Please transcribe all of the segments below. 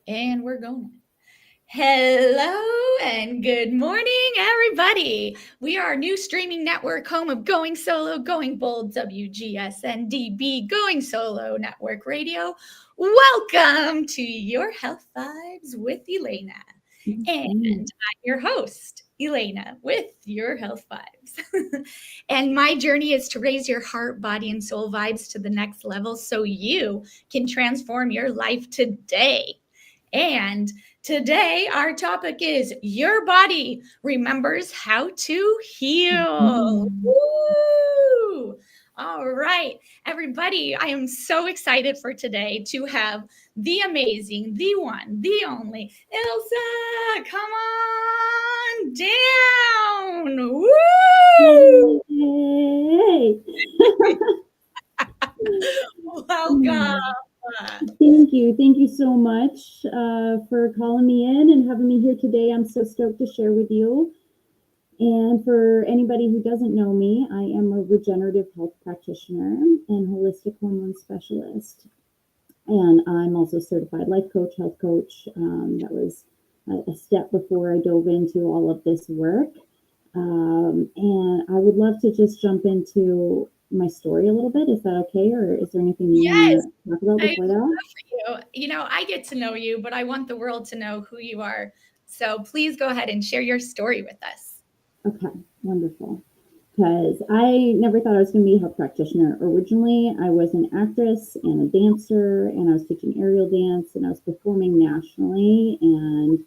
And we're going. Hello and good morning, everybody. We are a new streaming network, home of Going Solo, Going Bold, WGSN-DB, Going Solo Network Radio. Welcome to your Health Vibes with Elana. And I'm your host, Elana, with your Health Vibes. And my journey is to raise your heart, body, and soul vibes to the next level so you can transform your life today. And today, our topic is your body remembers how to heal. Woo! All right, everybody, I am so excited for today to have the amazing, the one, the only Ilsa. Come on down. Woo! Hey. Welcome. Thank you. Thank you so much for calling me in and having me here today. I'm so stoked to share with you. And for anybody who doesn't know me, I am a regenerative health practitioner and holistic hormone specialist. And I'm also a certified life coach, health coach. That was a step before I dove into all of this work. And I would love to just jump into my story a little bit. Is that okay? Or is there anything you want to talk about before that? You know, I get to know you, but I want the world to know who you are. So please go ahead and share your story with us. Okay, wonderful. Because I never thought I was going to be a health practitioner. Originally, I was an actress and a dancer, and I was teaching aerial dance, and I was performing nationally, and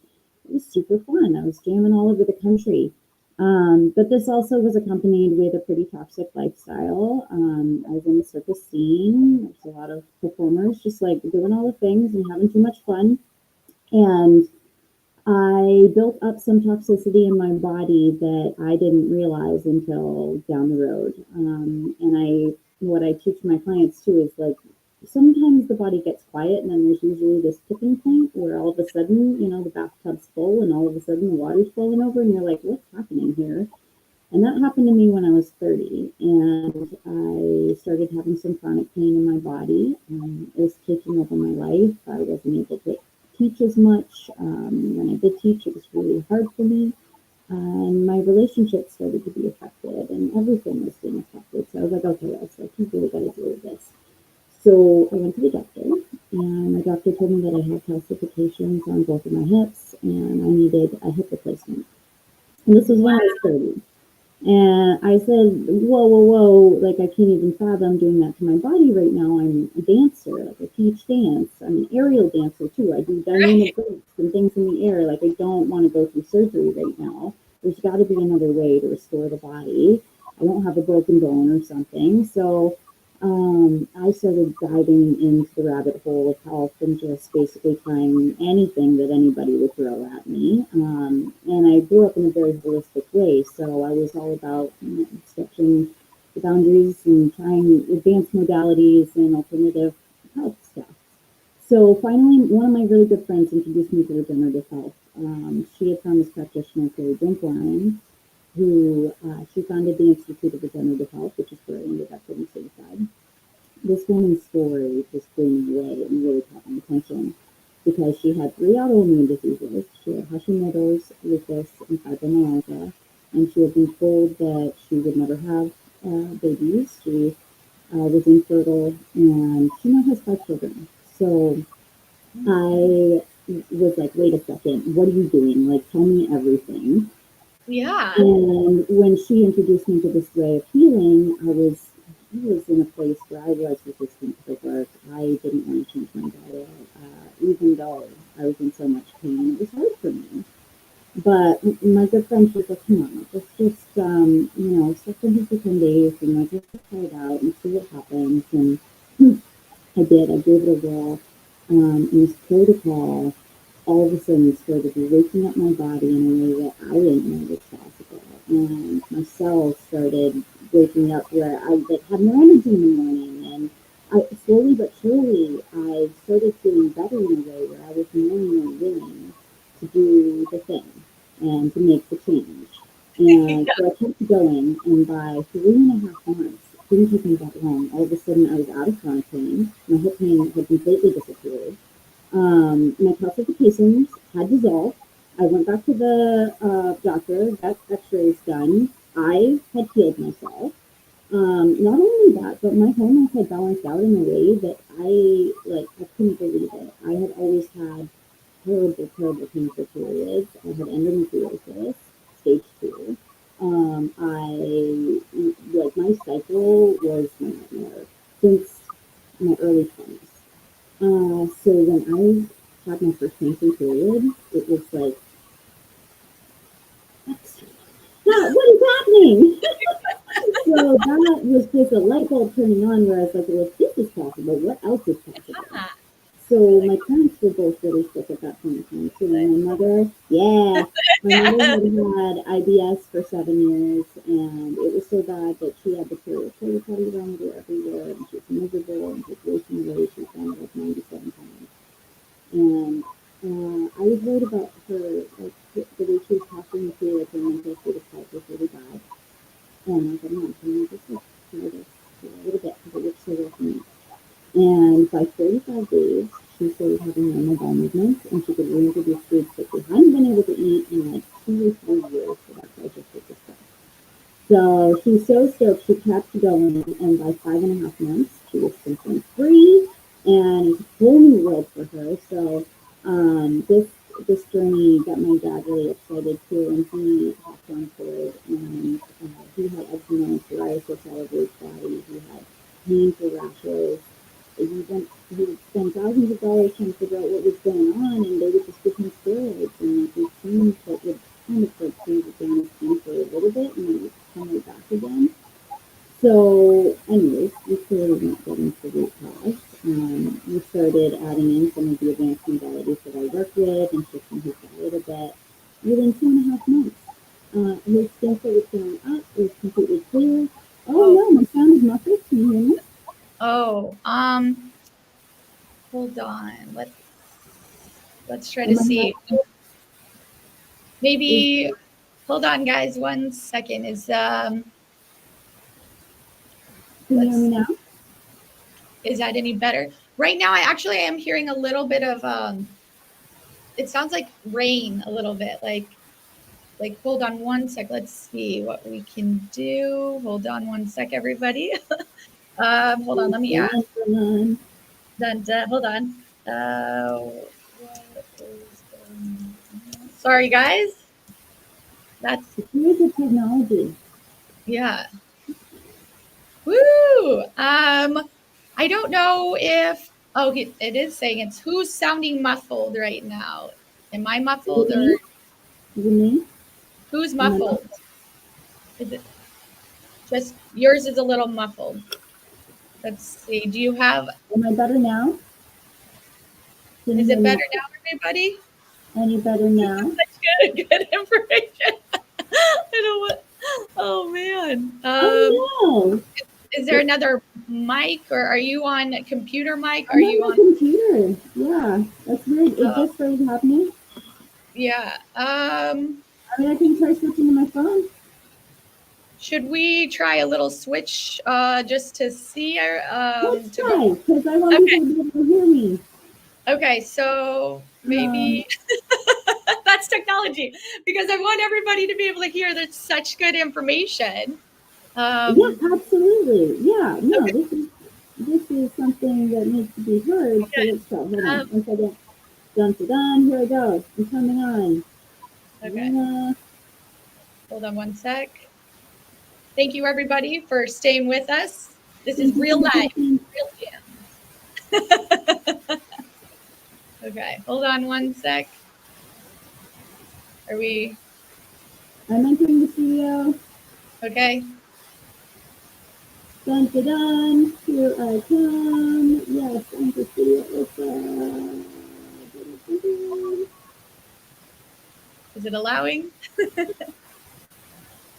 it was super fun. I was jamming all over the country. But this also was accompanied with a pretty toxic lifestyle. I was in the circus scene. There's a lot of performers just like doing all the things and having too much fun. And I built up some toxicity in my body that I didn't realize until down the road. What I teach my clients too is like, sometimes the body gets quiet and then there's usually this tipping point where all of a sudden, the bathtub's full and all of a sudden the water's flowing over and you're like, what's happening here? And that happened to me when I was 30, and I started having some chronic pain in my body. It was taking over my life. I wasn't able to teach as much. When I did teach, it was really hard for me. And my relationship started to be affected, and everything was being affected. So I was like, okay, you've really got to deal with this. So I went to the doctor, and my doctor told me that I had calcifications on both of my hips, and I needed a hip replacement. And this was when I was 30. And I said, whoa, like I can't even fathom doing that to my body right now. I'm a dancer, like I teach dance. I'm an aerial dancer too. I do dynamic breaks and things in the air. Like I don't want to go through surgery right now. There's got to be another way to restore the body. I don't have a broken bone or something. So I started diving into the rabbit hole of health and just basically trying anything that anybody would throw at me. And I grew up in a very holistic way, so I was all about stretching the boundaries and trying advanced modalities and alternative health stuff. So finally, one of my really good friends introduced me to regenerative health. She had found this practitioner, Duncan, who she founded the Institute of Regenerative Health, which is where I ended up getting certified. This woman's story just blew me away and really caught my attention because she had 3 autoimmune diseases. She had Hashimoto's, lupus, and fibromyalgia, and she had been told that she would never have babies. She was infertile, and she now has 5 children. So I was like, wait a second, what are you doing? Like, tell me everything. Yeah. And when she introduced me to this way of healing, I was in a place where I was resistant to the work. I didn't want to change my diet, even though I was in so much pain. It was hard for me. But my good friend, she was like, come on, let's just, stick with it for 10 days and like, let's try it out and see what happens. And I did. I gave it a whirl. And this protocol all of a sudden started waking up my body in a way that I didn't know was possible. And my cells started waking up where I had more energy in the morning. And slowly but surely, I started feeling better in a way where I was more and more willing to do the thing and to make the change. And so I kept going. And by 3.5 months, it didn't take me that long. All of a sudden, I was out of chronic pain. My hip pain had completely disappeared. My calcifications had dissolved. I went back to the doctor, got x-rays done. I had healed myself. Not only that, but my hormones had balanced out in a way that I couldn't believe it. I had always had terrible, terrible painful periods. I had endometriosis, stage 2. My cycle was my nightmare since my early 20s. So when I had my first painful period, it was like, what is happening? So that was just a light bulb turning on where I was like, well, if this is possible, what else is possible? Ah, So my parents were both really sick at that point in time. So my mother had IBS for 7 years, and it was so bad that she had to carry a porta potty around with her everywhere, and she was miserable, and she was wasting away. She was down to like 97 pounds. And I was worried about her, like the way she was talking to, like her mental state of health was really bad. And I said, Mom, can you just like try this for a little bit because it works so well for me. And by 45 days, she started having normal bowel movements, and she could reintroduce foods that she hadn't been able to eat in like 2 or 3 years. So that's why I just did this stuff. So she was so stoked, she kept going, and by 5.5 months, she was symptom free, and it's a whole new world for her. So this journey got my dad really excited too, and he hopped on board, and he had eczema and psoriasis all over his body. He had painful rashes. He would spend thousands of dollars trying to figure out what was going on, and they would just give him steroids and like these things that would kind of like change it down his skin for a little bit, and then it would come right back again. So, anyways, we clearly not getting to the root cause. We started adding in some of the advanced modalities that I work with and shifting his diet a bit. Within 2.5 months, his skin started clearing up. It was completely clear. Oh no, my sound is muffled. Can you hear me? Oh, hold on. Let's try to see. Maybe hold on, guys. 1 second. Can you hear me now? Is that any better? Right now, I actually am hearing a little bit of it sounds like rain a little bit. Like hold on 1 sec. Let's see what we can do. Hold on 1 sec, everybody. Hold on. Let me ask. Hold on. Sorry, guys. That's the technology. Yeah. Woo! I don't know if it is saying it's who's sounding muffled right now. Am I muffled or is it me? Who's muffled? Is it just yours is a little muffled? Let's see. Do you have? Am I better now? Is it better now, everybody? Any better now? That's good information. I know what. Oh man. Oh no. Is there another mic, or are you on a computer mic? I'm on computer. Yeah, that's weird. Is this started happening? Yeah. I mean, I can try switching to my phone. Should we try a little switch just to see? Let's try, because I want people to be able to hear me. Okay, so maybe that's technology, because I want everybody to be able to hear. That's such good information. Yeah, absolutely. Yeah, no, this is something that needs to be heard. So let's go. Hold on 1 second. Dun. Here it goes. I'm coming on. Okay. Hold on 1 sec. Thank you, everybody, for staying with us. This is real life. Real jam. Okay, hold on 1 sec. Are we? I'm entering the studio. Okay. Dun. Here I come. Yes, I'm the studio. Is it allowing?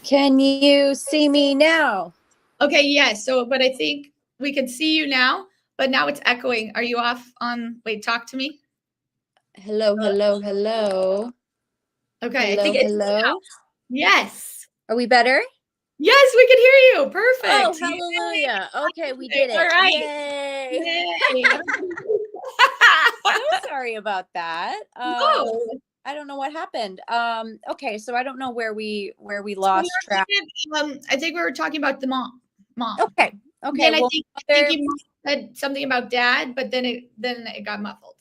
Can you see me now? Okay, yes. So, but I think we can see you now, but now it's echoing. Are you off on? Wait, talk to me. Hello. Okay, hello, I think it's hello. Yes. Are we better? Yes, we can hear you. Perfect. Oh, hallelujah. Okay, we did it. All right. Yay. Yay. So sorry about that. No. I don't know what happened. Okay, so I don't know where we So we lost were track. I think we were talking about the mom. Okay. Okay. Then Well, I think you said something about dad, but then it got muffled.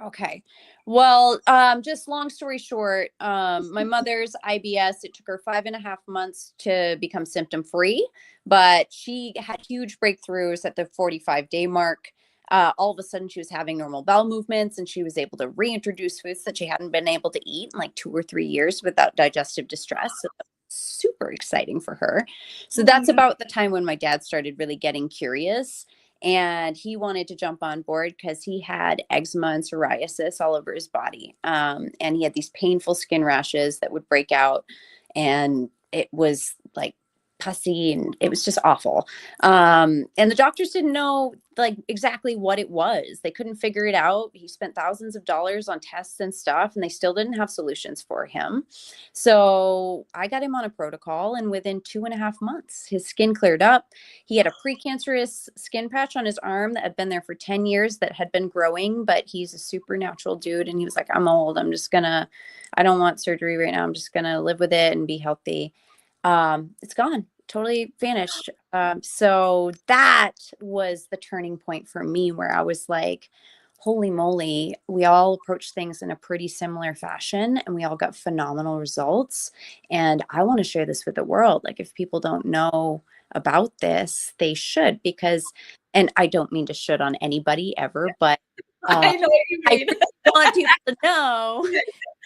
okay. Well, just long story short, my mother's IBS, it took her 5.5 months to become symptom free, but she had huge breakthroughs at the 45-day mark. All of a sudden she was having normal bowel movements, and she was able to reintroduce foods that she hadn't been able to eat in like 2 or 3 years without digestive distress. So that was super exciting for her. So that's about the time when my dad started really getting curious. And he wanted to jump on board because he had eczema and psoriasis all over his body. And he had these painful skin rashes that would break out. And it was like pussy, and it was just awful. And the doctors didn't know like exactly what it was. They couldn't figure it out. He spent thousands of dollars on tests and stuff, and they still didn't have solutions for him. So I got him on a protocol, and within 2.5 months, his skin cleared up. He had a precancerous skin patch on his arm that had been there for 10 years that had been growing, but he's a supernatural dude. And he was like, I'm old. I don't want surgery right now. I'm just going to live with it and be healthy. It's gone, totally vanished. So that was the turning point for me, where I was like, holy moly, we all approach things in a pretty similar fashion, and we all got phenomenal results. And I want to share this with the world. Like, if people don't know about this, they should, because, and I don't mean to should on anybody ever, but I know what you mean. I want people to know.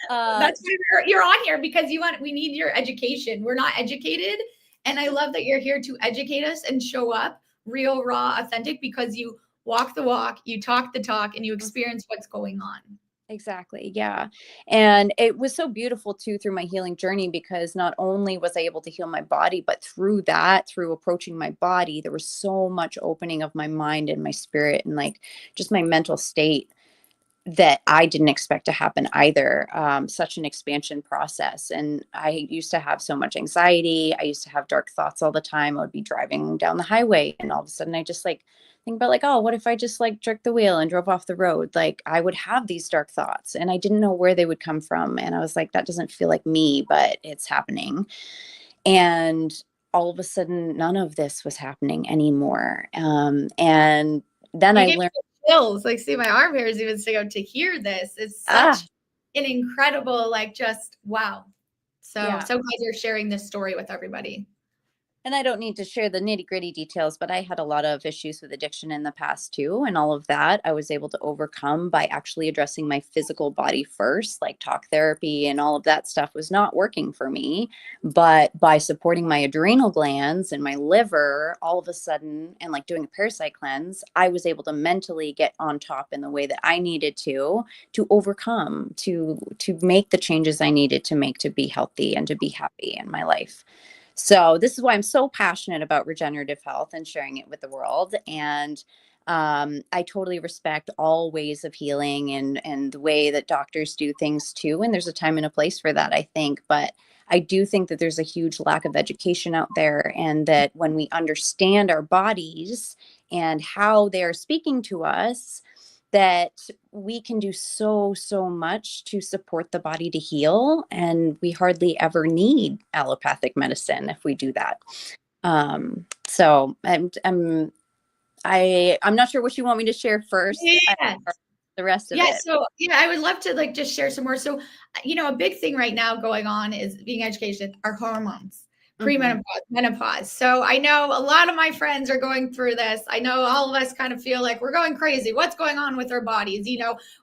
That's why you're on here, because we need your education. We're not educated. And I love that you're here to educate us and show up real, raw, authentic, because you walk the walk, you talk the talk, and you experience what's going on. Exactly. Yeah. And it was so beautiful too through my healing journey, because not only was I able to heal my body, but through approaching my body, there was so much opening of my mind and my spirit, and like just my mental state that I didn't expect to happen either. Such an expansion process. And I used to have so much anxiety. I used to have dark thoughts all the time. I would be driving down the highway, and all of a sudden I just like think about like, oh, what if I just like jerked the wheel and drove off the road? Like, I would have these dark thoughts, and I didn't know where they would come from. And I was like, that doesn't feel like me, but it's happening. And all of a sudden, none of this was happening anymore. And then I learned chills. Like, see, my arm hairs even stick out to hear this. It's such an incredible, like, just wow. So glad you're sharing this story with everybody. And I don't need to share the nitty-gritty details, but I had a lot of issues with addiction in the past too. And all of that I was able to overcome by actually addressing my physical body first. Like, talk therapy and all of that stuff was not working for me. But by supporting my adrenal glands and my liver, all of a sudden, and like doing a parasite cleanse, I was able to mentally get on top in the way that I needed to overcome, to make the changes I needed to make to be healthy and to be happy in my life. So this is why I'm so passionate about regenerative health and sharing it with the world. And I totally respect all ways of healing and the way that doctors do things too. And there's a time and a place for that, I think. But I do think that there's a huge lack of education out there, and that when we understand our bodies and how they're speaking to us, that we can do so much to support the body to heal. And we hardly ever need allopathic medicine if we do that. So I'm not sure what you want me to share first. Yeah. The rest of it. So I would love to like just share some more. So, a big thing right now going on is being educated are hormones. Premenopause, menopause. So I know a lot of my friends are going through this. I know all of us kind of feel like we're going crazy. What's going on with our bodies?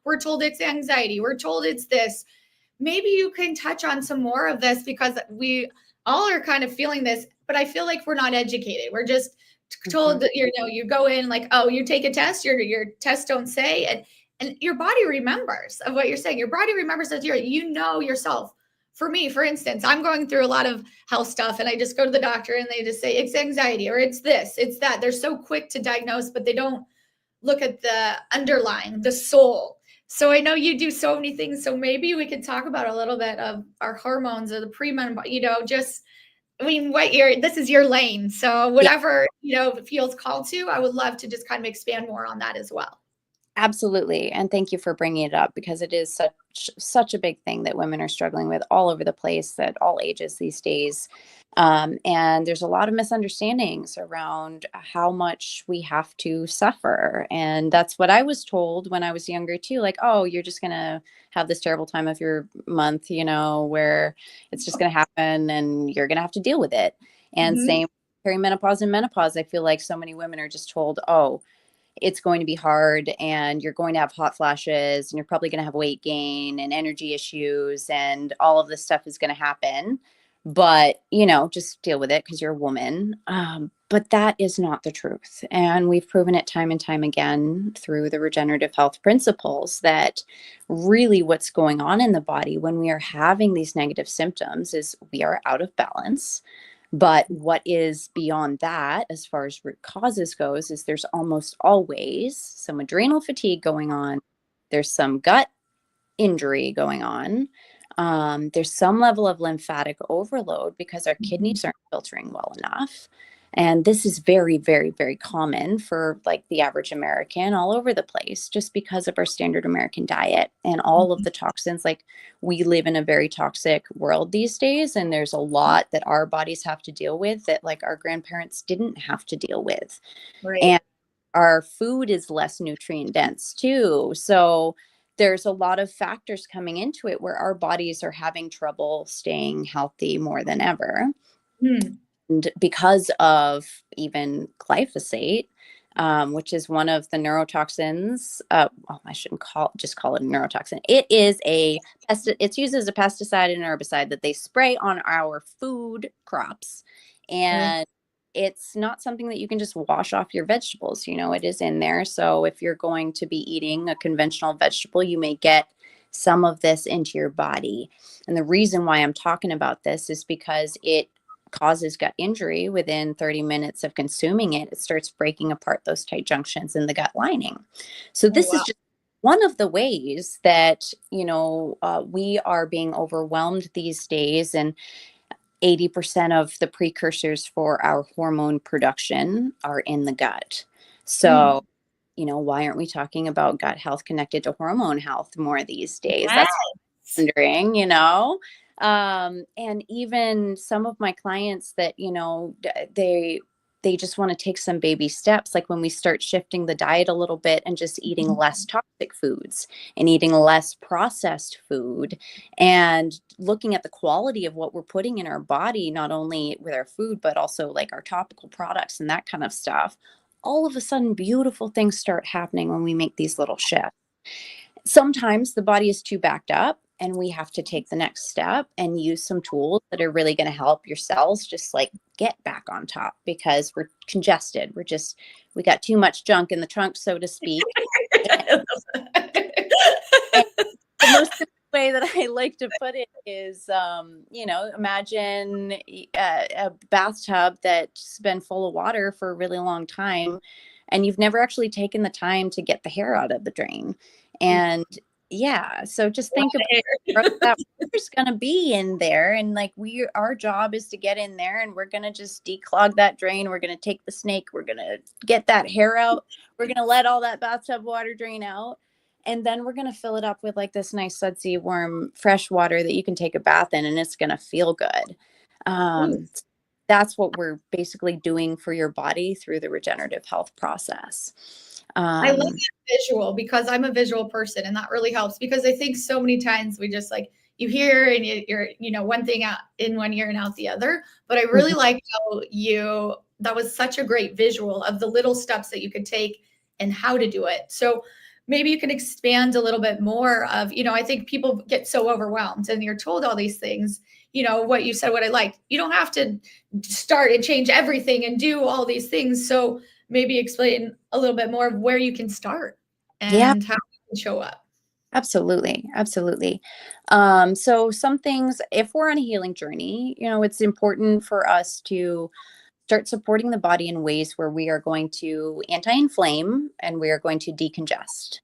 We're told it's anxiety. We're told it's this. Maybe you can touch on some more of this, because we all are kind of feeling this, but I feel like we're not educated. We're just told that, you go in like, oh, you take a test, your tests don't say, and your body remembers of what you're saying. Your body remembers that yourself. For me, for instance, I'm going through a lot of health stuff, and I just go to the doctor and they just say it's anxiety or it's this, it's that. They're so quick to diagnose, but they don't look at the underlying, the soul. So I know you do so many things. So maybe we could talk about a little bit of our hormones or the premenopause, this is your lane. So whatever, feels called to, I would love to just kind of expand more on that as well. Absolutely. And thank you for bringing it up, because it is such a big thing that women are struggling with all over the place at all ages these days. And there's a lot of misunderstandings around how much we have to suffer. And that's what I was told when I was younger too. Like, oh, you're just going to have this terrible time of your month, where it's just going to happen and you're going to have to deal with it. And Mhm. same perimenopause and menopause. I feel like so many women are just told, oh, it's going to be hard and you're going to have hot flashes and you're probably going to have weight gain and energy issues and all of this stuff is going to happen. But, just deal with it because you're a woman. But that is not the truth. And we've proven it time and time again through the regenerative health principles that really what's going on in the body when we are having these negative symptoms is we are out of balance. But what is beyond that, as far as root causes goes, is there's almost always some adrenal fatigue going on. There's some gut injury going on. There's some level of lymphatic overload because our kidneys aren't filtering well enough. And this is very, very, very common for like the average American all over the place, just because of our standard American diet and all of the toxins. Like, we live in a very toxic world these days, and there's a lot that our bodies have to deal with that like our grandparents didn't have to deal with. Right. And our food is less nutrient dense too. So there's a lot of factors coming into it where our bodies are having trouble staying healthy more than ever. Hmm. And because of even glyphosate, which is one of the neurotoxins, well, I shouldn't just call it a neurotoxin. It is it's used as a pesticide and herbicide that they spray on our food crops. And it's not something that you can just wash off your vegetables. It is in there. So if you're going to be eating a conventional vegetable, you may get some of this into your body. And the reason why I'm talking about this is because it causes gut injury within 30 minutes of consuming it. It starts breaking apart those tight junctions in the gut lining. So this is just one of the ways that, we are being overwhelmed these days. And 80% of the precursors for our hormone production are in the gut. So, why aren't we talking about gut health connected to hormone health more these days? Yes. That's wondering, and even some of my clients that, they just want to take some baby steps. Like when we start shifting the diet a little bit and just eating less toxic foods and eating less processed food and looking at the quality of what we're putting in our body, not only with our food, but also like our topical products and that kind of stuff, all of a sudden beautiful things start happening when we make these little shifts. Sometimes the body is too backed up and we have to take the next step and use some tools that are really going to help your cells just like get back on top, because we're congested. We got too much junk in the trunk, so to speak. And the most simple way that I like to put it is, imagine a bathtub that's been full of water for a really long time and you've never actually taken the time to get the hair out of the drain. And so just think about that water's going to be in there, and like our job is to get in there and we're going to just declog that drain. We're going to take the snake, we're going to get that hair out, we're going to let all that bathtub water drain out, and then we're going to fill it up with like this nice sudsy warm fresh water that you can take a bath in, and it's going to feel good. That's what we're basically doing for your body through the regenerative health process. I love that visual because I'm a visual person, and that really helps, because I think so many times we just like, you hear and you're one thing out in one ear and out the other. But I really like how that was such a great visual of the little steps that you could take and how to do it. So maybe you can expand a little bit more of, I think people get so overwhelmed and you're told all these things, what you said, what I liked, you don't have to start and change everything and do all these things. So maybe explain a little bit more of where you can start and how you can show up. Absolutely. Absolutely. So some things, if we're on a healing journey, it's important for us to start supporting the body in ways where we are going to anti-inflame and we are going to decongest.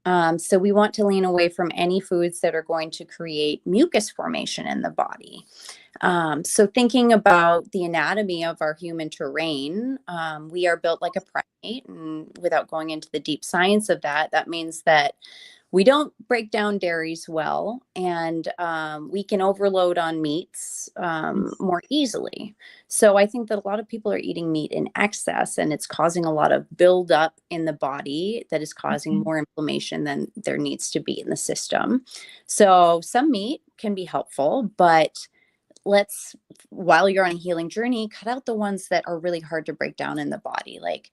So we want to lean away from any foods that are going to create mucus formation in the body. So thinking about the anatomy of our human terrain, we are built like a primate, and without going into the deep science of that, that means that we don't break down dairies well, and we can overload on meats more easily. So I think that a lot of people are eating meat in excess, and it's causing a lot of buildup in the body that is causing more inflammation than there needs to be in the system. So some meat can be helpful, but while you're on a healing journey, cut out the ones that are really hard to break down in the body, like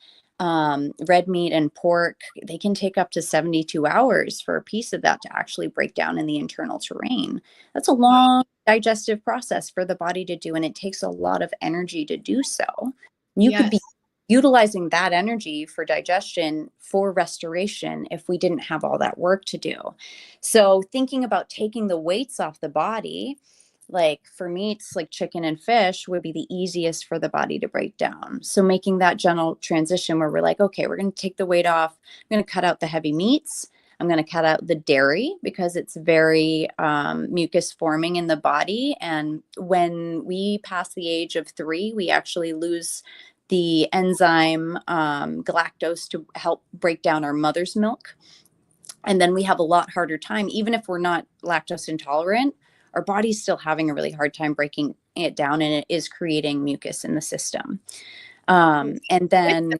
red meat and pork. They can take up to 72 hours for a piece of that to actually break down in the internal terrain. That's a long digestive process for the body to do, and it takes a lot of energy to do so. You could be utilizing that energy for digestion, for restoration, if we didn't have all that work to do. So thinking about taking the weights off the body, like for meats like chicken and fish, would be the easiest for the body to break down. So making that gentle transition where we're like, okay, we're going to take the weight off. I'm going to cut out the heavy meats. I'm going to cut out the dairy because it's very mucus forming in the body. And when we pass the age of 3, we actually lose the enzyme galactose to help break down our mother's milk. And then we have a lot harder time, even if we're not lactose intolerant, our body's still having a really hard time breaking it down, and it is creating mucus in the system. And then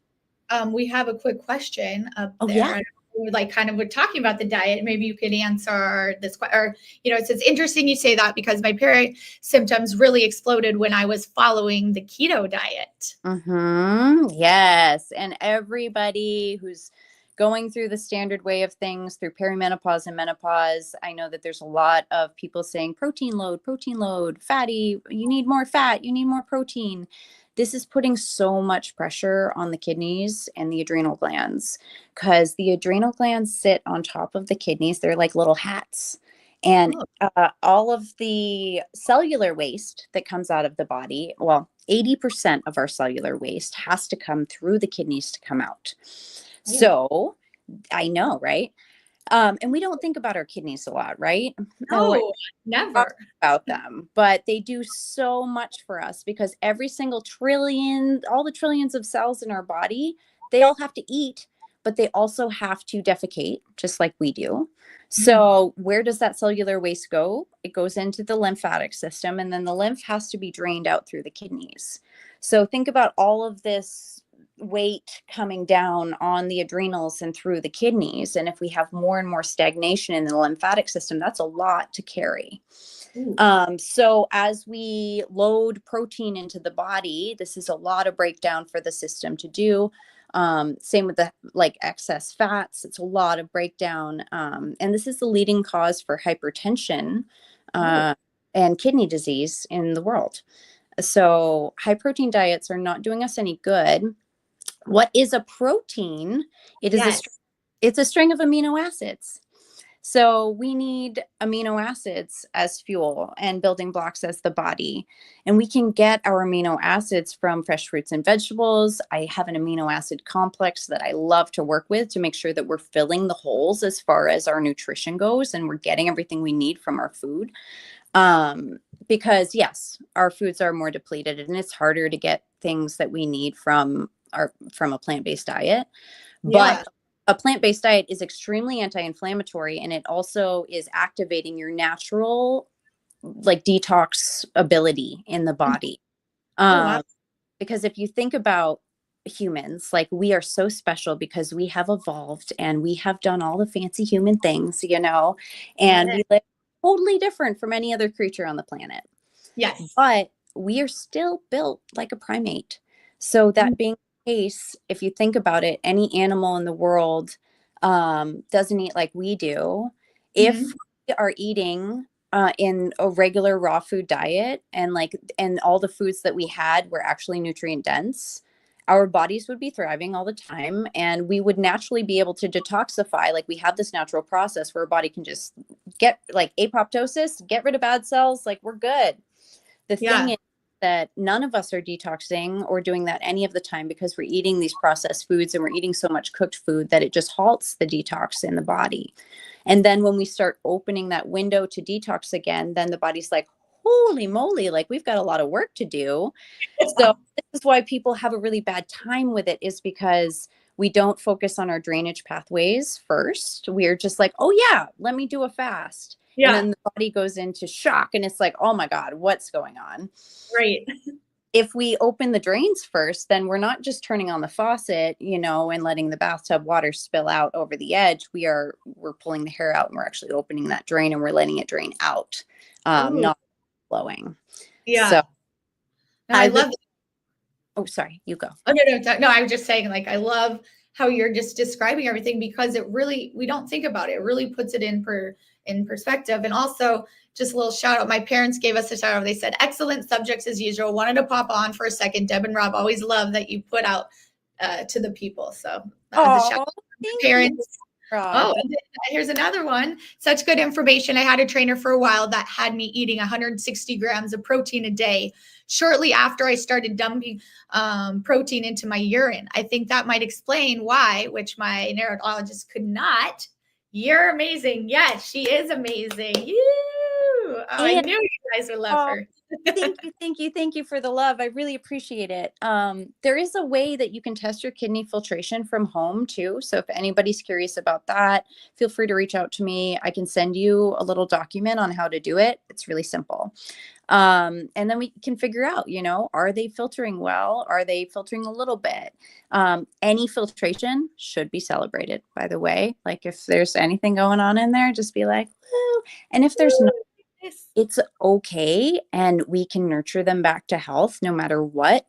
we have a quick question up there. Yeah. Like kind of we're talking about the diet. Maybe you could answer this, or, it says interesting you say that because my period symptoms really exploded when I was following the keto diet. Yes. And everybody who's going through the standard way of things through perimenopause and menopause, I know that there's a lot of people saying protein load, fatty, you need more fat, you need more protein. This is putting so much pressure on the kidneys and the adrenal glands, because the adrenal glands sit on top of the kidneys. They're like little hats. And all of the cellular waste that comes out of the body, well, 80% of our cellular waste has to come through the kidneys to come out. So I know, right? And we don't think about our kidneys a lot, right? No, never about them, but they do so much for us because every single trillion, all the trillions of cells in our body, they all have to eat, but they also have to defecate just like we do. So where does that cellular waste go? It goes into the lymphatic system, and then the lymph has to be drained out through the kidneys. So think about all of this weight coming down on the adrenals and through the kidneys. And if we have more and more stagnation in the lymphatic system, that's a lot to carry. So as we load protein into the body, this is a lot of breakdown for the system to do. Same with the excess fats. It's a lot of breakdown. And this is the leading cause for hypertension and kidney disease in the world. So high protein diets are not doing us any good. What is a protein? It is it's a string of amino acids. So we need amino acids as fuel and building blocks as the body. And we can get our amino acids from fresh fruits and vegetables. I have an amino acid complex that I love to work with to make sure that we're filling the holes as far as our nutrition goes and we're getting everything we need from our food. Because yes, our foods are more depleted and it's harder to get things that we need from a plant-based diet. But a plant-based diet is extremely anti-inflammatory, and it also is activating your natural detox ability in the body. Because if you think about humans, we are so special because we have evolved and we have done all the fancy human things, and we live totally different from any other creature on the planet. Yes. But we are still built like a primate. So that being the case, if you think about it, any animal in the world doesn't eat like we do. If we are eating in a regular raw food diet and all the foods that we had were actually nutrient dense, our bodies would be thriving all the time and we would naturally be able to detoxify. We have this natural process where our body can just get apoptosis, get rid of bad cells. We're good. The thing is that none of us are detoxing or doing that any of the time because we're eating these processed foods and we're eating so much cooked food that it just halts the detox in the body. And then when we start opening that window to detox again, then the body's like, holy moly, like we've got a lot of work to do. So this is why people have a really bad time with it, is because we don't focus on our drainage pathways first. We're just like, oh yeah, let me do a fast. Yeah. And then the body goes into shock and it's like, oh my God, what's going on? Right. If we open the drains first, then we're not just turning on the faucet, you know, and letting the bathtub water spill out over the edge. We're pulling the hair out and we're actually opening that drain and we're letting it drain out, not flowing. Yeah. So no, I love Oh, sorry, you go. Oh, no, I was just saying, like, I love how you're just describing everything, because it really, we don't think about it. It really puts it in perspective. And also, just a little shout out. My parents gave us a shout out. They said, excellent subjects as usual. Wanted to pop on for a second. Deb and Rob always love that you put out to the people. So that was a shout out to parents. Oh, and here's another one. Such good information. I had a trainer for a while that had me eating 160 grams of protein a day shortly after I started dumping protein into my urine. I think that might explain why, which my neurologist could not. You're amazing. Yes, she is amazing. Oh, I knew you guys would love her. Thank you for the love. I really appreciate it. There is a way that you can test your kidney filtration from home too. So if anybody's curious about that, feel free to reach out to me. I can send you a little document on how to do it. It's really simple. And then we can figure out, you know, are they filtering well? Are they filtering a little bit? Any filtration should be celebrated, by the way. Like if there's anything going on in there, just be like, woo. And if there's not, it's okay. And we can nurture them back to health no matter what.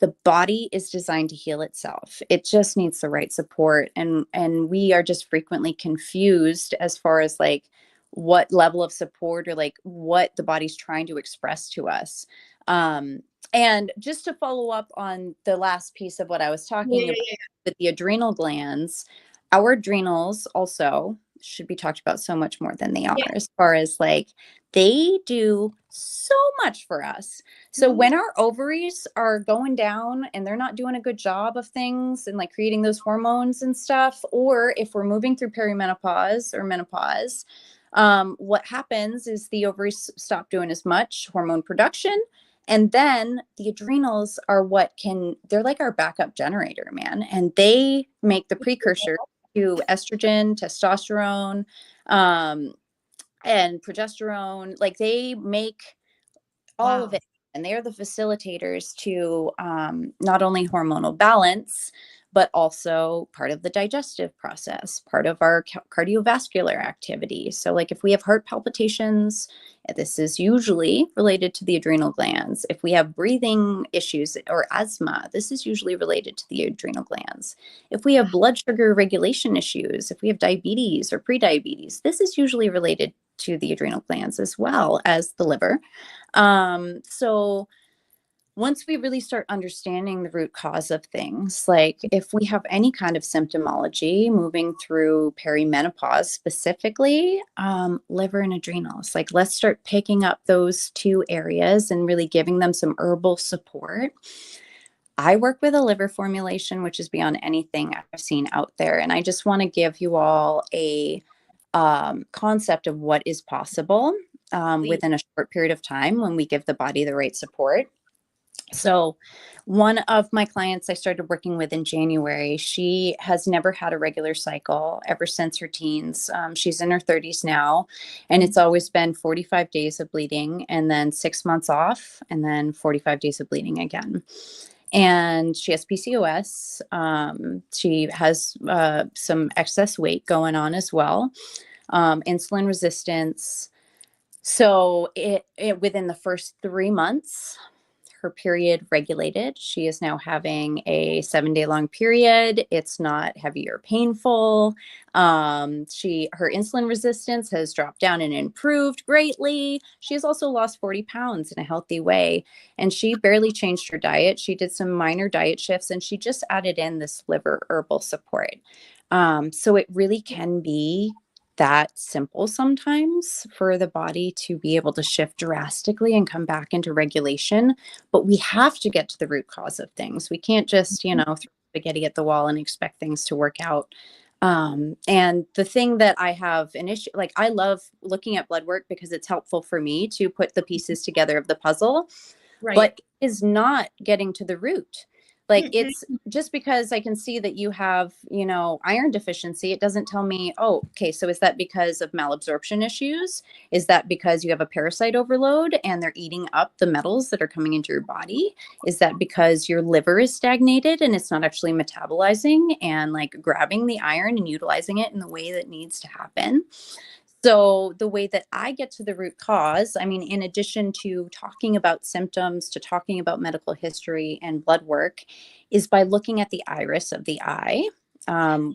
The body is designed to heal itself. It just needs the right support. And we are just frequently confused as far as like what level of support or like what the body's trying to express to us. And just to follow up on the last piece of what I was talking about with the adrenal glands, our adrenals also should be talked about so much more than they are, as far as like they do so much for us. So when our ovaries are going down and they're not doing a good job of things and like creating those hormones and stuff, or if we're moving through perimenopause or menopause, what happens is the ovaries stop doing as much hormone production. And then the adrenals are they're like our backup generator, man. And they make the precursor to estrogen, testosterone, and progesterone. Like they make all of it. And they are the facilitators to not only hormonal balance, but also part of the digestive process, part of our cardiovascular activity. So like if we have heart palpitations, this is usually related to the adrenal glands. If we have breathing issues or asthma, this is usually related to the adrenal glands. If we have blood sugar regulation issues, if we have diabetes or prediabetes, this is usually related to the adrenal glands as well as the liver. So once we really start understanding the root cause of things, like if we have any kind of symptomology moving through perimenopause, specifically liver and adrenals, like let's start picking up those two areas and really giving them some herbal support. I work with a liver formulation, which is beyond anything I've seen out there. And I just want to give you all a concept of what is possible within a short period of time when we give the body the right support. So one of my clients I started working with in January, she has never had a regular cycle ever since her teens. She's in her 30s now, and it's always been 45 days of bleeding and then 6 months off and then 45 days of bleeding again. And she has PCOS. She has some excess weight going on as well, insulin resistance. So it within the first 3 months, her period regulated. She is now having a 7-day long period. It's not heavy or painful. Her insulin resistance has dropped down and improved greatly. She has also lost 40 pounds in a healthy way. And she barely changed her diet. She did some minor diet shifts and she just added in this liver herbal support. So it really can be that simple sometimes for the body to be able to shift drastically and come back into regulation. But we have to get to the root cause of things. We can't just, throw spaghetti at the wall and expect things to work out. And the thing that I have an issue, like I love looking at blood work because it's helpful for me to put the pieces together of the puzzle, Right. but is not getting to the root. Like it's just because I can see that you have, iron deficiency. It doesn't tell me, oh, okay, so is that because of malabsorption issues? Is that because you have a parasite overload and they're eating up the metals that are coming into your body? Is that because your liver is stagnated and it's not actually metabolizing and like grabbing the iron and utilizing it in the way that needs to happen? So the way that I get to the root cause, I mean, in addition to talking about symptoms, to talking about medical history and blood work, is by looking at the iris of the eye,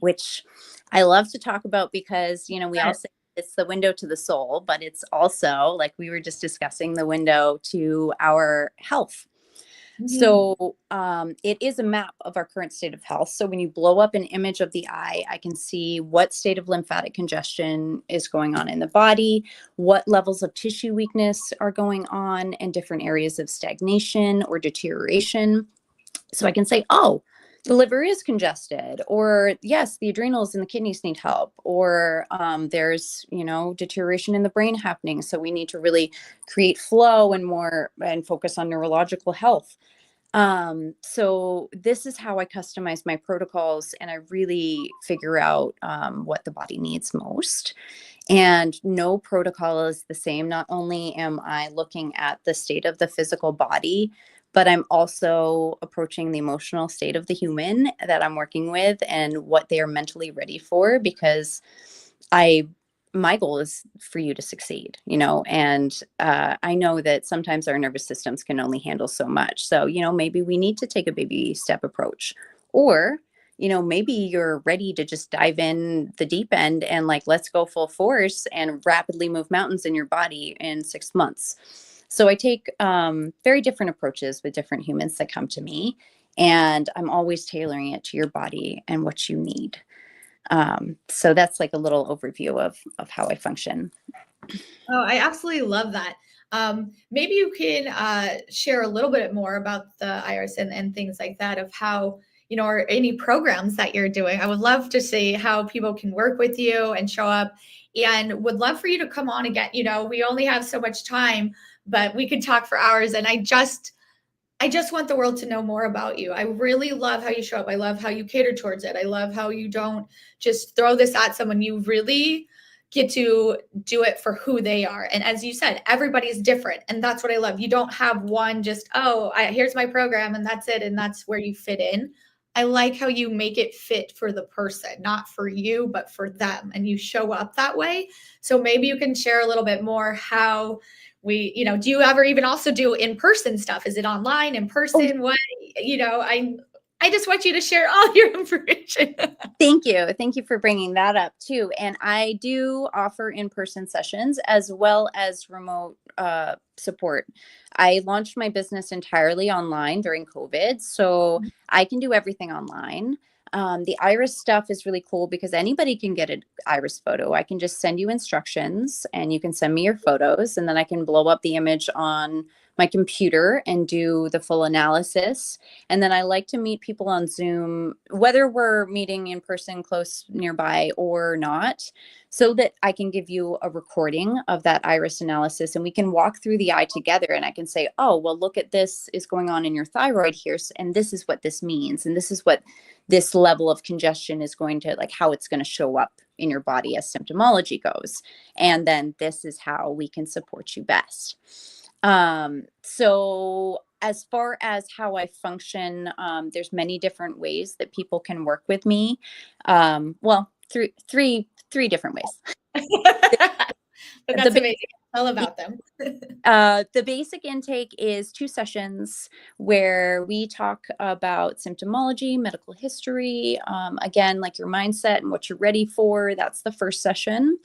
which I love to talk about because, we all say it's the window to the soul, but it's also, like we were just discussing, the window to our health. So it is a map of our current state of health. So when you blow up an image of the eye, I can see what state of lymphatic congestion is going on in the body, what levels of tissue weakness are going on, and different areas of stagnation or deterioration. So I can say, oh, the liver is congested, or yes, the adrenals and the kidneys need help, or there's, deterioration in the brain happening. So we need to really create flow and focus on neurological health. So this is how I customize my protocols, and I really figure out what the body needs most. And no protocol is the same. Not only am I looking at the state of the physical body, but I'm also approaching the emotional state of the human that I'm working with and what they are mentally ready for, because my goal is for you to succeed, and I know that sometimes our nervous systems can only handle so much. So, maybe we need to take a baby step approach, or, maybe you're ready to just dive in the deep end and like, let's go full force and rapidly move mountains in your body in 6 months. So I take very different approaches with different humans that come to me, and I'm always tailoring it to your body and what you need. So that's like a little overview of how I function. Oh, I absolutely love that. Maybe you can share a little bit more about the iris and things like that, of how, or any programs that you're doing. I would love to see how people can work with you and show up, and would love for you to come on again. We only have so much time, but we could talk for hours. And I just want the world to know more about you. I really love how you show up. I love how you cater towards it. I love how you don't just throw this at someone. You really get to do it for who they are. And as you said, everybody's different. And that's what I love. You don't have one just, here's my program and that's it. And that's where you fit in. I like how you make it fit for the person, not for you, but for them. And you show up that way. So maybe you can share a little bit more how do you ever even also do in-person stuff? Is it online, in person? What, I just want you to share all your information. Thank you. Thank you for bringing that up too. And I do offer in-person sessions as well as remote support. I launched my business entirely online during COVID, so I can do everything online. The iris stuff is really cool because anybody can get an iris photo. I can just send you instructions and you can send me your photos, and then I can blow up the image on my computer and do the full analysis. And then I like to meet people on Zoom, whether we're meeting in person close nearby or not, so that I can give you a recording of that iris analysis and we can walk through the eye together. And I can say, oh, well, look at this is going on in your thyroid here. And this is what this means. And this is what this level of congestion is going to, like, how it's going to show up in your body as symptomology goes. And then this is how we can support you best. So as far as how I function, there's many different ways that people can work with me. Well, three different ways. But that's amazing. Tell about them. The basic intake is 2 sessions where we talk about symptomology, medical history, again, like your mindset and what you're ready for. That's the first session.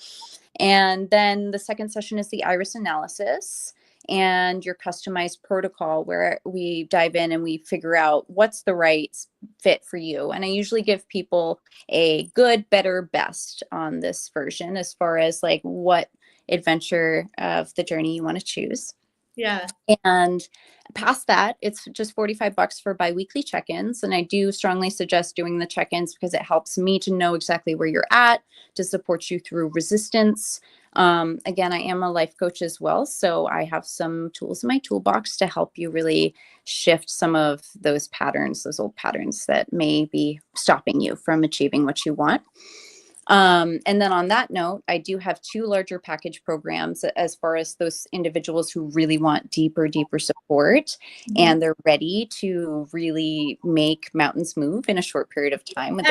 And then the second session is the iris analysis. and your customized protocol, where we dive in and we figure out what's the right fit for you. And I usually give people a good, better, best on this version as far as like what adventure of the journey you want to choose. Yeah. And past that, it's just $45 for biweekly check-ins. And I do strongly suggest doing the check-ins because it helps me to know exactly where you're at, to support you through resistance. Again, I am a life coach as well, so I have some tools in my toolbox to help you really shift some of those patterns, those old patterns that may be stopping you from achieving what you want. And then on that note, I do have 2 larger package programs as far as those individuals who really want deeper support, and they're ready to really make mountains move in a short period of time. With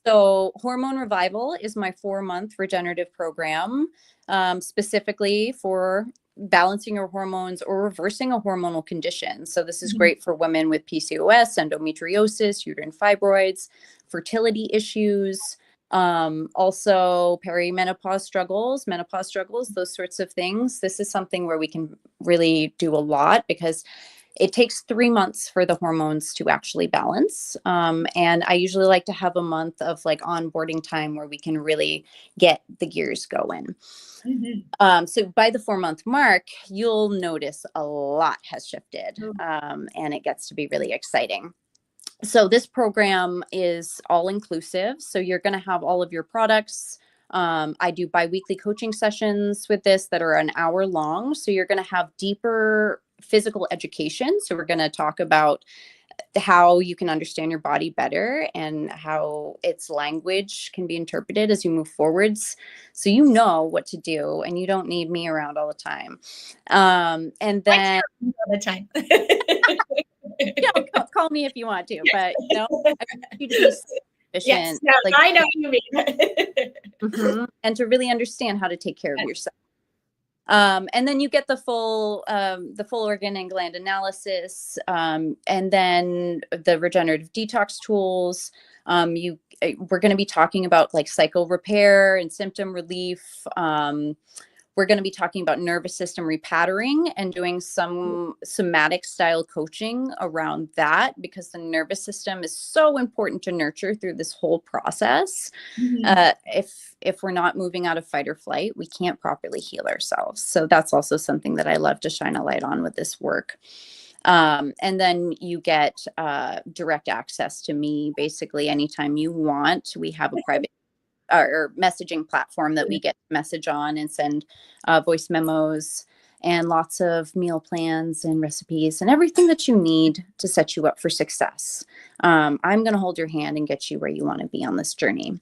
so Hormone Revival is my 4-month regenerative program, specifically for balancing your hormones or reversing a hormonal condition. So this is great for women with PCOS, endometriosis, uterine fibroids, fertility issues, also perimenopause struggles, menopause struggles, those sorts of things. This is something where we can really do a lot because it takes 3 months for the hormones to actually balance. And I usually like to have a month of like onboarding time where we can really get the gears going. So by the 4-month mark, you'll notice a lot has shifted, and it gets to be really exciting. So this program is all inclusive. So you're going to have all of your products. I do biweekly coaching sessions with this that are an hour long. So you're going to have deeper physical education. So we're going to talk about how you can understand your body better and how its language can be interpreted as you move forwards. So you know what to do and you don't need me around all the time. And then all the time. Call me if you want to, but I want you to be efficient. Yes, no, I know what you mean. And to really understand how to take care of yourself. And then you get the full organ and gland analysis, and then the regenerative detox tools. We're going to be talking about like cycle repair and symptom relief. We're going to be talking about nervous system repatterning and doing some somatic style coaching around that, because the nervous system is so important to nurture through this whole process. If we're not moving out of fight or flight, we can't properly heal ourselves. So that's also something that I love to shine a light on with this work. And then you get direct access to me basically anytime you want. We have a private or messaging platform that we get to message on and send voice memos and lots of meal plans and recipes and everything that you need to set you up for success. I'm going to hold your hand and get you where you want to be on this journey.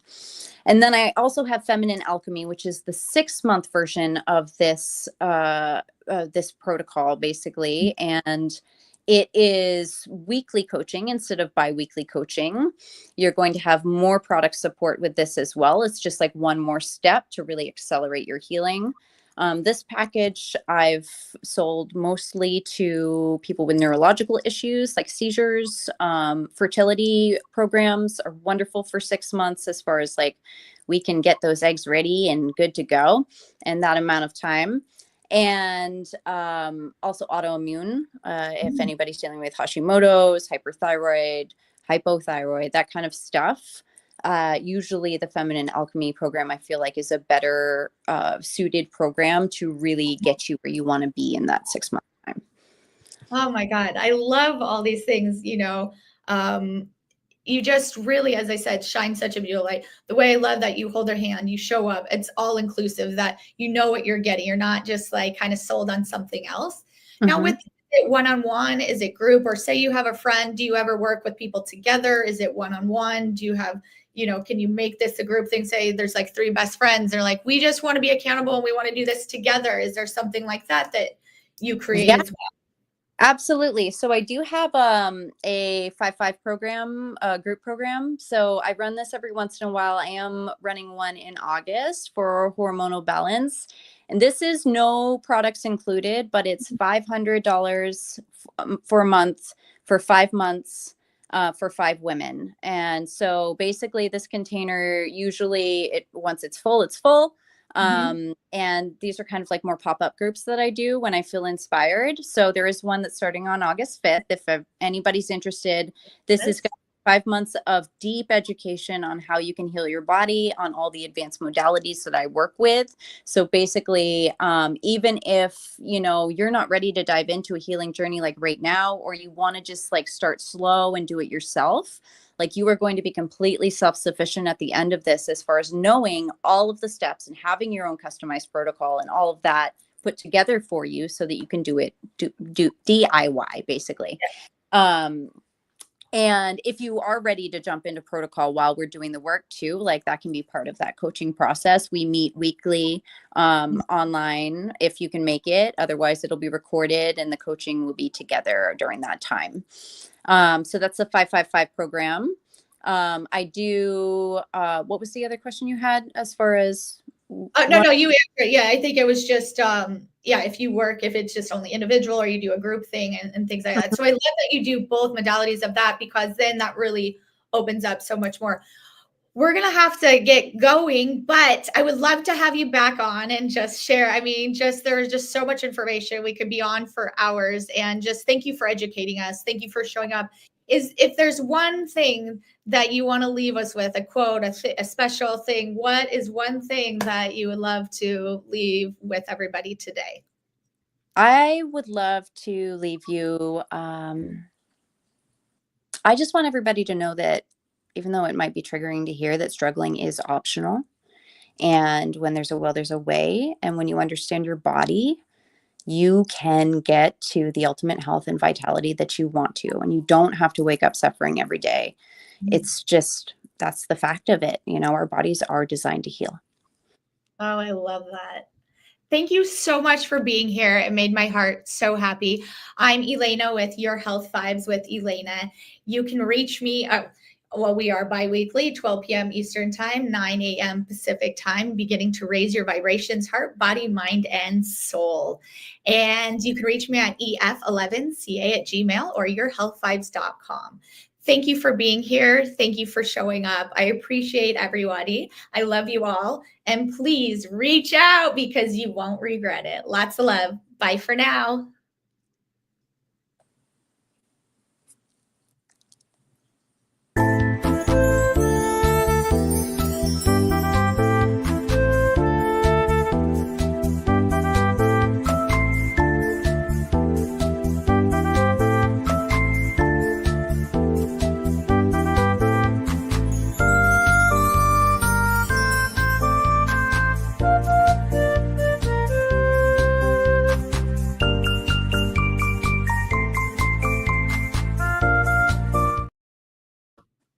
And then I also have Feminine Alchemy, which is the 6-month version of this this protocol, basically. And it is weekly coaching instead of bi-weekly coaching. You're going to have more product support with this as well. It's just like one more step to really accelerate your healing. This package I've sold mostly to people with neurological issues like seizures. Fertility programs are wonderful for 6 months as far as like we can get those eggs ready and good to go in that amount of time. And also autoimmune, if anybody's dealing with Hashimoto's, hyperthyroid, hypothyroid, that kind of stuff. Usually the Feminine Alchemy program, I feel like, is a better suited program to really get you where you want to be in that 6-month time. Oh my God. I love all these things, you just really, as I said, shine such a beautiful light. The way I love that you hold their hand, you show up, it's all inclusive, that you know what you're getting. You're not just like kind of sold on something else. Now with it one-on-one, is it group, or say you have a friend, do you ever work with people together? Is it one-on-one? Do you have, can you make this a group thing? Say there's like 3 best friends. They're like, we just want to be accountable and we want to do this together. Is there something like that you create as well? Absolutely. So I do have a 5-5 program, group program. So I run this every once in a while. I am running one in August for hormonal balance. And this is no products included, but it's $500 for a month for 5 months for 5 women. And so basically this container, usually once it's full, it's full. And these are kind of like more pop-up groups that I do when I feel inspired. So there is one that's starting on August 5th. If anybody's interested, this is 5 months of deep education on how you can heal your body, on all the advanced modalities that I work with. So basically, even if, you know, you're not ready to dive into a healing journey like right now, or you want to just like start slow and do it yourself, like you are going to be completely self-sufficient at the end of this, as far as knowing all of the steps and having your own customized protocol and all of that put together for you so that you can do DIY basically. And if you are ready to jump into protocol while we're doing the work too, like that can be part of that coaching process. We meet weekly online if you can make it. Otherwise, it'll be recorded and the coaching will be together during that time. So that's the 555 program. I do, what was the other question you had as far as? No, you answered. Yeah, I think it was just, if it's just only individual or you do a group thing and things like that. So I love that you do both modalities of that, because then that really opens up so much more. We're going to have to get going, but I would love to have you back on and just share. I mean, there's just so much information. We could be on for hours, and just thank you for educating us. Thank you for showing up. If there's one thing that you want to leave us with, a quote, a special thing, what is one thing that you would love to leave with everybody today? I would love to leave you. I just want everybody to know that even though it might be triggering to hear, that struggling is optional. And when there's a will, there's a way. And when you understand your body, you can get to the ultimate health and vitality that you want to. And you don't have to wake up suffering every day. It's just, that's the fact of it. You know, our bodies are designed to heal. Oh, I love that. Thank you so much for being here. It made my heart so happy. I'm Elana with Your Health Vibes with Elana. You can reach me. We are bi-weekly, 12 p.m. Eastern Time, 9 a.m. Pacific Time, beginning to raise your vibrations, heart, body, mind, and soul. And you can reach me at ef11ca@gmail or yourhealthvibes.com. Thank you for being here. Thank you for showing up. I appreciate everybody. I love you all. And please reach out, because you won't regret it. Lots of love. Bye for now.